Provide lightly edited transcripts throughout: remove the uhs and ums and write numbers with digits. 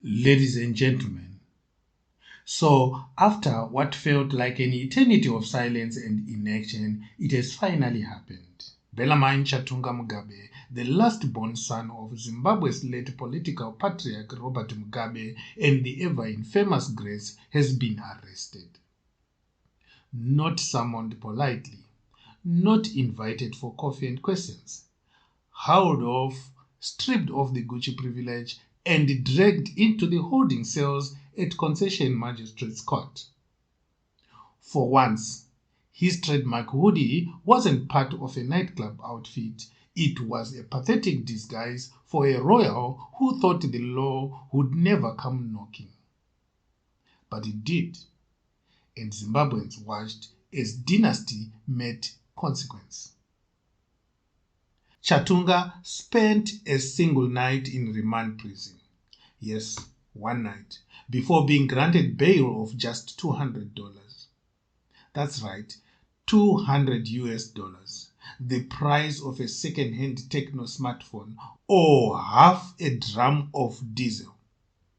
Ladies and gentlemen, so after what felt like an eternity of silence and inaction, it has finally happened. Bellarmine Chatunga Mugabe, the last-born son of Zimbabwe's late political patriarch Robert Mugabe and the ever-infamous Grace, has been arrested. Not summoned politely, not invited for coffee and questions, hauled off, stripped of the Gucci privilege, and dragged into the holding cells at Concession Magistrates Court. For once, his trademark hoodie wasn't part of a nightclub outfit. It was a pathetic disguise for a royal who thought the law would never come knocking. But it did, and Zimbabweans watched as dynasty met consequence. Chatunga spent a single night in remand prison. Yes, one night, before being granted bail of just $200. That's right, $200, the price of a second-hand Techno smartphone or half a drum of diesel.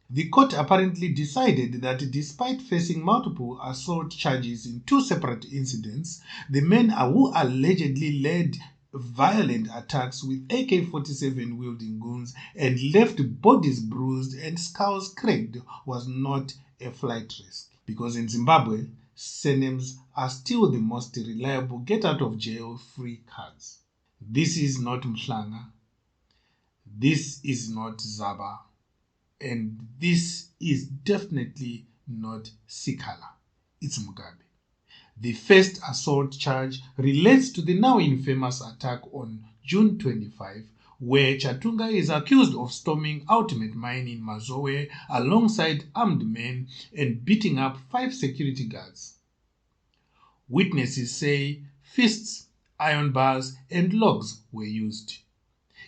The court apparently decided that despite facing multiple assault charges in two separate incidents, the men who allegedly led violent attacks with AK-47 wielding guns and left bodies bruised and skulls cracked was not a flight risk. Because in Zimbabwe, surnames are still the most reliable get-out-of-jail-free cards. This is not Mhlanga. This is not Zaba. And this is definitely not Sikala. It's Mugabe. The first assault charge relates to the now infamous attack on June 25, where Chatunga is accused of storming Ultimate Mine in Mazowe alongside armed men and beating up 5 security guards. Witnesses say fists, iron bars, and logs were used.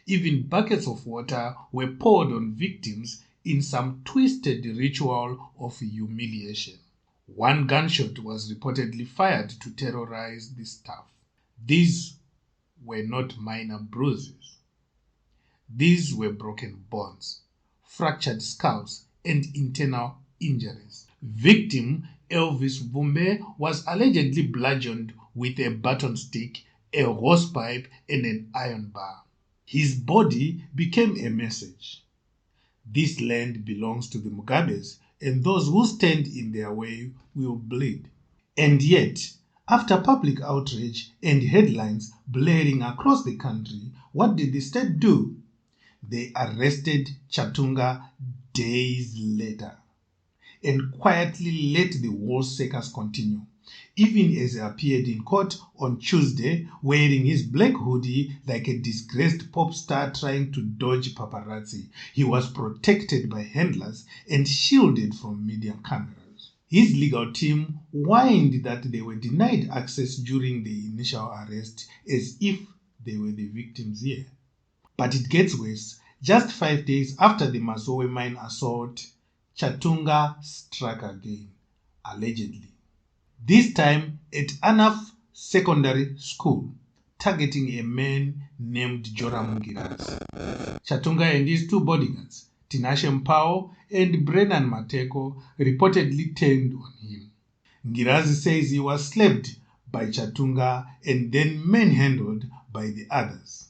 Even buckets of water were poured on victims in some twisted ritual of humiliation. One gunshot was reportedly fired to terrorize the staff. These were not minor bruises. These were broken bones, fractured skulls, and internal injuries. Victim Elvis Vumbe was allegedly bludgeoned with a baton stick, a hosepipe, and an iron bar. His body became a message. This land belongs to the Mugabes, and those who stand in their way will bleed. And yet, after public outrage and headlines blaring across the country, what did the state do? They arrested Chatunga days later and quietly let the war circus continue, even as he appeared in court on Tuesday wearing his black hoodie like a disgraced pop star trying to dodge paparazzi. He was protected by handlers and shielded from media cameras. His legal team whined that they were denied access during the initial arrest as if they were the victims here. But it gets worse. Just 5 days after the Mazowe mine assault, Chatunga struck again, allegedly. This time at Anaf Secondary School, targeting a man named Joram Ngirazi. Chatunga and his 2 bodyguards, Tinashe Mpao and Brennan Mateko, reportedly turned on him. Ngirazi says he was slapped by Chatunga and then manhandled by the others.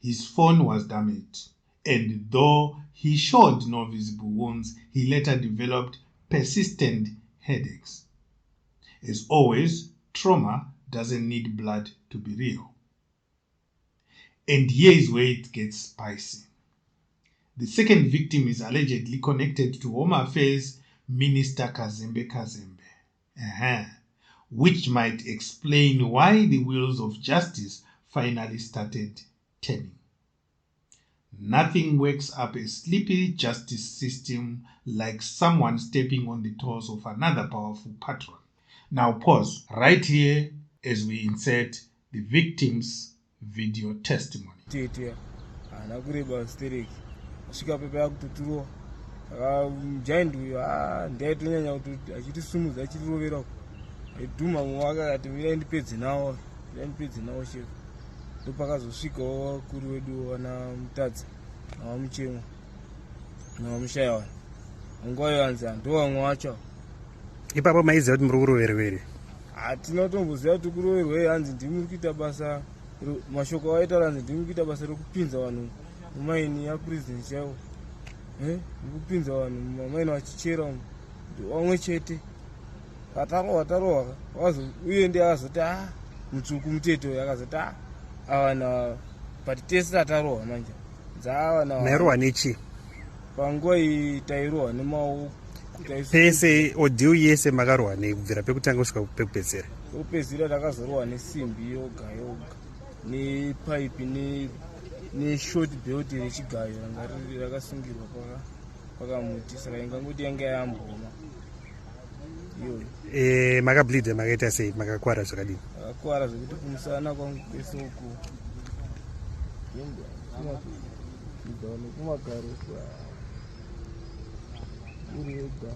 His phone was damaged, and though he showed no visible wounds, he later developed persistent headaches. As always, trauma doesn't need blood to be real. And here is where it gets spicy. The second victim is allegedly connected to Home Affairs Minister Kazembe, which might explain why the wheels of justice finally started turning. Nothing wakes up a sleepy justice system like someone stepping on the toes of another powerful patron. Now pause right here as we insert the victim's video testimony. nomushayawana ungoyanza ndowamwe wacho ipapo maiziva kuti muri kuroverwere hatinotomboziva kuti kuroverwei hanzi ndimuri kuita basa mashoko aitaura hanzi ndimuri kuita basa rekupinza vanhu mumaini yaprison chaivo ndikupinza vanhu mumamaini vachichera wamwe chete tarohwa uye ndi akazoti mutsvuku muteto akazoti avana but tese tatarohwa manje mairohwa nechi panguva iyi tairohwa nemaoko pese odhiu yese makarohwa nekubvira pekutanga kusvika pekupedzera pekupedzera takazorohwa nesimbi yoga nepaipi neshort belt rechigayo ranga rakasungirwa pakamuti saka ingangoti yange yamboma iyoyo. Makableedha makaita sei, makakwara zvakadini? Akakwara zvekuti kumusana kwangu kwese uku nekumagaro uri wega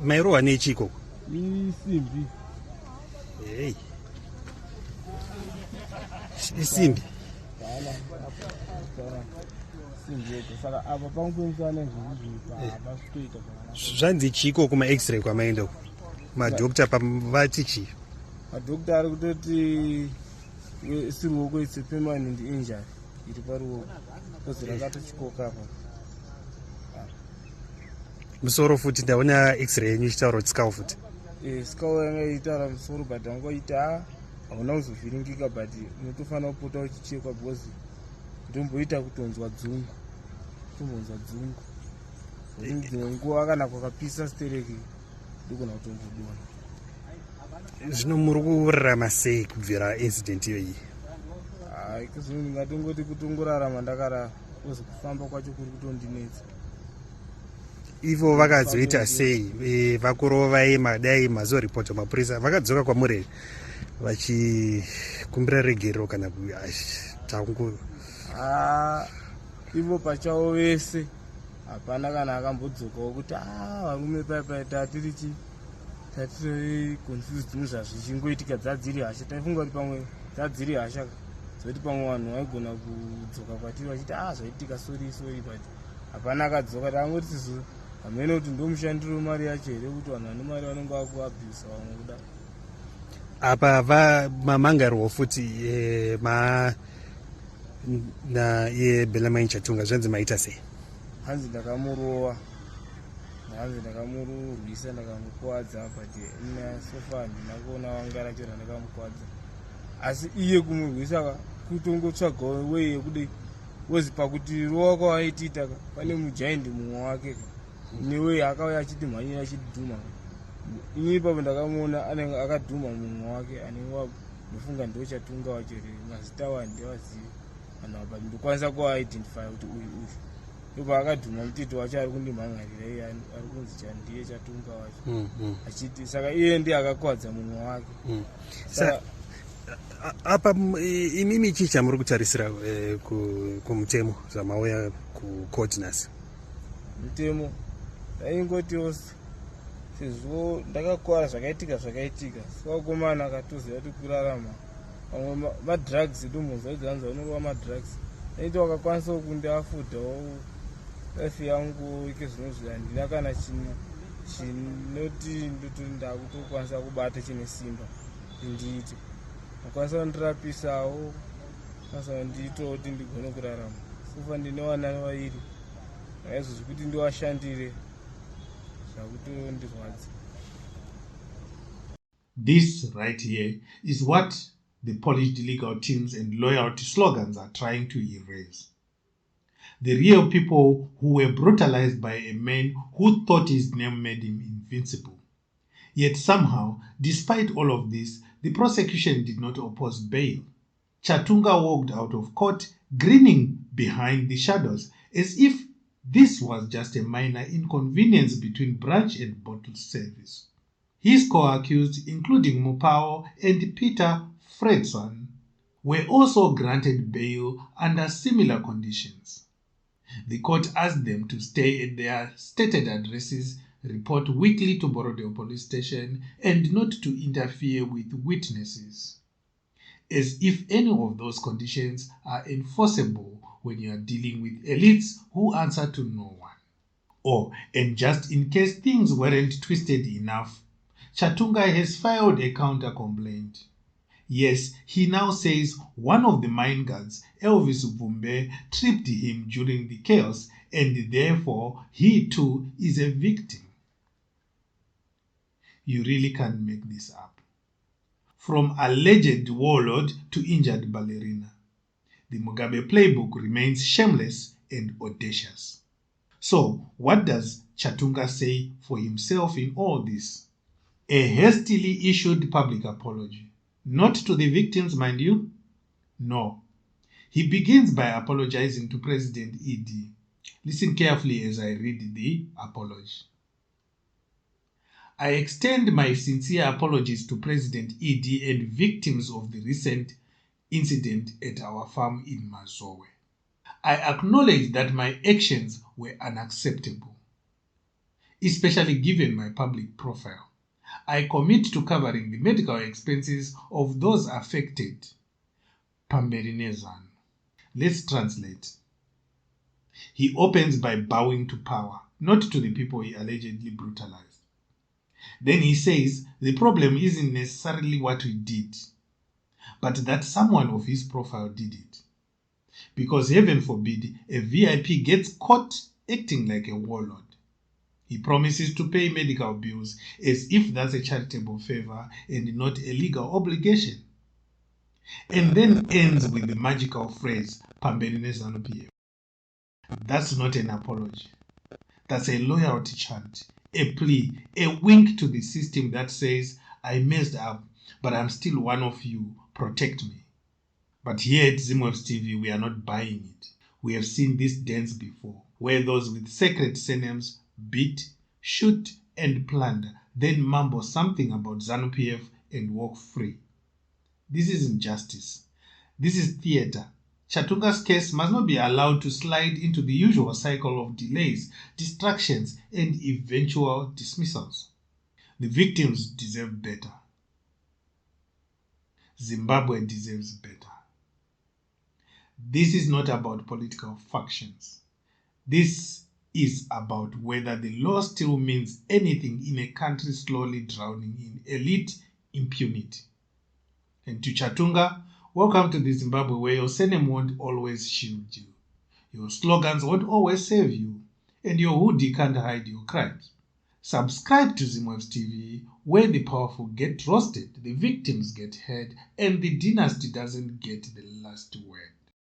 mairohwa nechi ikoko? Isimbi. Hey. Isimbi. Saka apa panguenzana zvanzi chiko kuma x-ray kwamaenda uko madhokta vati chii? Madhokta ari kutoti siruoko it's a permanent injury iri paruoko kozi rakatochikoka apa. Musoro futi ndaona x-ray yenyu ichitaura kuti skull futi. Skull yanga itaura musoro but angoita hauna kuzovhiringika but unotofanira kupota uchichekwa because ndomboita kutonzwa dzungu. Dzimwe nguva kana kwakapisa stereki ndikona kutombodona. Zvino muri kurarama sei kubvira incident iyoyi? Kuzvino ndingatongoti kutongorarama ndakarara kozi kufamba kwacho kuri kutondinetsa. Ivo vakazoita sei? Vakurovai madai mazoripota mapurisa vakadzoka kwamuri vachikumbira regerero kana tangu? Ivo pachavo vese hapana kana akambodzokawo kuti varume paipai tatiri confused nezvazvichingoitika dzadziri hasha. Taifunga kuti pamwe dzadziri hasha zoti pamwe vanhu vaigona kudzoka kwatiri vachiti zvaitika sori but hapana akadzoka. Tangoti tisu hamene kuti ndomushandiro mari yacho here kuti vanhu vane mari vanenge vakuabhusa vamwe kuda. Apa mamangarwo futi Bellarmine Chatunga zvanzi maita sei? Hanzi ndakamurova, ndakamurwisa, ndakamukuwadza but sofa handina kuona wanga rachona ndakamukuwadza. Asi iye kumurwisa kutongotsvagawo wei yekuti wozi pakuti rova kwavaitiita pane mujaindi mumwe wake newei akauya achiti mhanyira achidhuma. Ini ipapo ndakamuona anenge akadhuma mumwe wake anenge ndofunga ndo Chatunga wacho mazita wandewaziva vanhu apa ndokwanisa kuaidentify kuti uyu ndopa akadhuma mutete wacho ari kundimhangarira iye ari kunzi chandiye Chatunga wacho achiti saka iye ndiye akakwadza mumwe wake. Apa imimi chii chamuri kutarisira kumutemo zvamauya kucourt nhasi? Mutemo ndaingotiwo sezvo ndakakwara zvakaitika sikakomana akatoziva kuti kurarama pamwe madrugs dombonzwa iganza unorova madrugs naiti wakakwanisawo kundiafudhawo life yangu ike zvinozvi handina kana chinoti ndoti ndakutokwanisa kubata chine simba ndiite akwanisa kundirapisawo kwanisa ndiitawo kuti ndigone kurarama sofa ndine vana vairi naizvozvi kuti ndiwashandire zvakutondirwadza. This right here is what the polished legal teams and loyalty slogans are trying to erase. The real people who were brutalized by a man who thought his name made him invincible. Yet somehow, despite all of this, the prosecution did not oppose bail. Chatunga walked out of court grinning behind the shadows as if this was just a minor inconvenience between branch and bottle service. His co-accused, including Mupao and Peter Fredson, were also granted bail under similar conditions. The court asked them to stay at their stated addresses, report weekly to Borodale police station, and not to interfere with witnesses. as if any of those conditions are enforceable when you are dealing with elites who answer to no one. And just in case things weren't twisted enough, Chatunga has filed a counter-complaint. Yes, he now says one of the mine guards, Elvis Vumbe, tripped him during the chaos and therefore he too is a victim. You really can't make this up. From alleged warlord to injured ballerina, the Mugabe playbook remains shameless and audacious. So, what does Chatunga say for himself in all this? A hastily issued public apology. Not to the victims, mind you. No. He begins by apologizing to President ED. Listen carefully as I read the apology. I extend my sincere apologies to President ED and victims of the recent incident at our farm in Mazowe. I acknowledge that my actions were unacceptable, especially given my public profile. I commit to covering the medical expenses of those affected. Pamberinezan. Let's translate. He opens by bowing to power, not to the people he allegedly brutalized. Then he says the problem isn't necessarily what we did, but that someone of his profile did it. Because heaven forbid a VIP gets caught acting like a warlord. He promises to pay medical bills as if that's a charitable favor and not a legal obligation. And then ends with the magical phrase, Pambeline Zanupiye. That's not an apology. That's a loyalty chant, a plea, a wink to the system that says, I messed up, but I'm still one of you, protect me. But here at Zimwaves TV, we are not buying it. We have seen this dance before, where those with sacred surnames beat, shoot, and plunder, then mumble something about ZANU-PF and walk free. This isn't justice. This is theater. Chatunga's case must not be allowed to slide into the usual cycle of delays, distractions, and eventual dismissals. The victims deserve better. Zimbabwe deserves better. This is not about political factions. This is about whether the law still means anything in a country slowly drowning in elite impunity. And to Chatunga, welcome to the Zimbabwe where your surname won't always shield you. Your slogans won't always save you. And your hoodie can't hide your crimes. Subscribe to Zimwaves TV where the powerful get roasted, the victims get heard, and the dynasty doesn't get the last word.